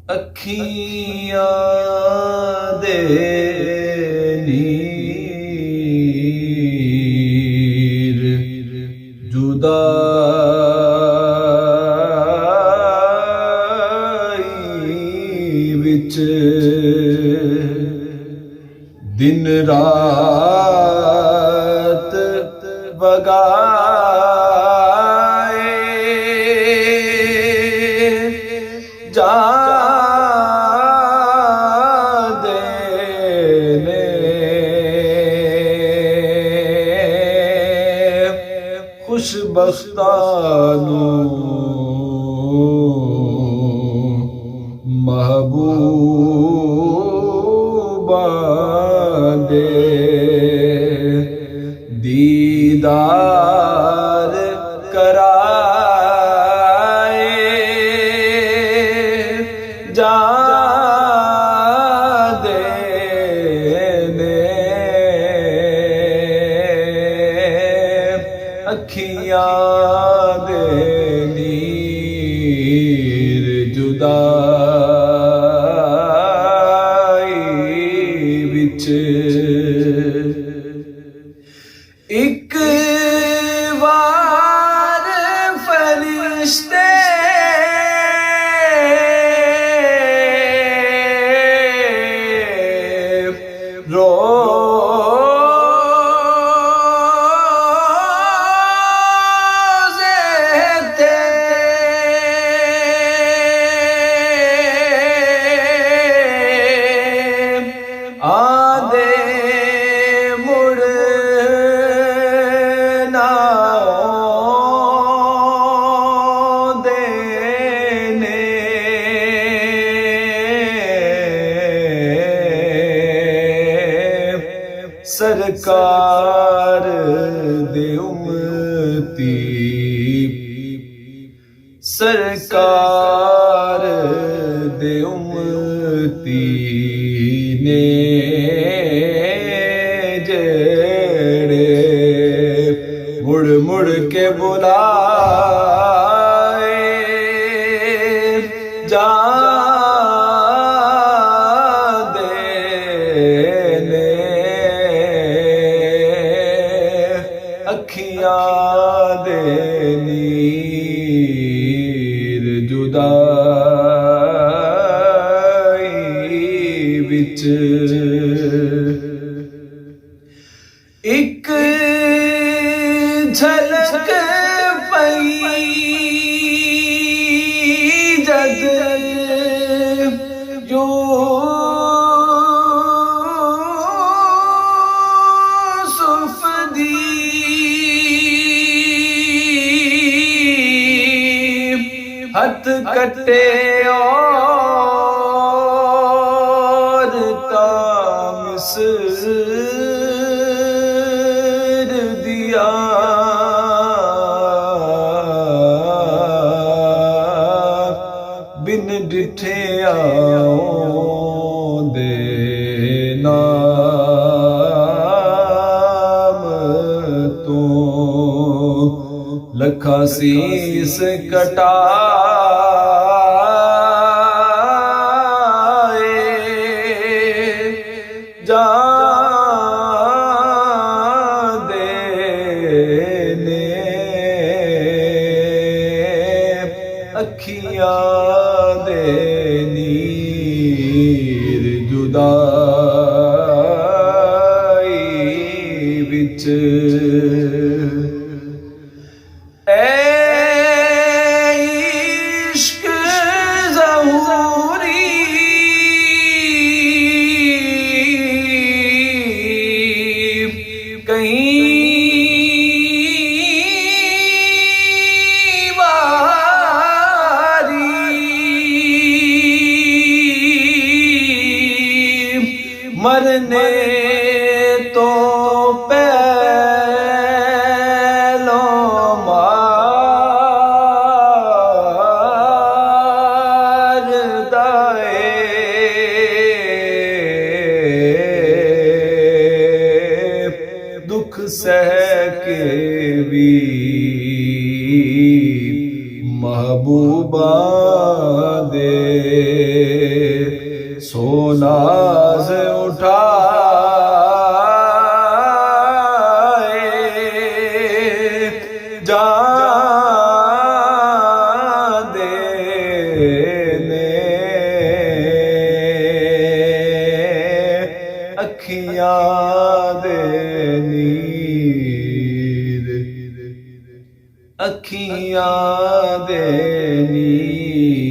अखियां दे नीर जुदाई विच दिन रात वगाए जा खुशबख्तानू महबूबा दे दीदार कराए जा अखियां दे नीर जुदाई विच एक बार फरिश्ते रो आदे मुड़ ना देने सरकार दे उम्मती सरकार दे उम्मती ने जेड़े मुड़ मुड़ के बुलाए जा देने अखियां दे नीर जुदाई विच एक झलक पई जद यूसुफ दी हथ कटे और मिस्र दिया बिन डिठे दे नाम तो लखा शीस कटा जा देने अखियां दे नीर जुदाई विच मरने तो पहलो मार दाए दुख सह के भी महबूबा दे नाज उठाए जा देने अखियां दे नीर अखियां दे नीर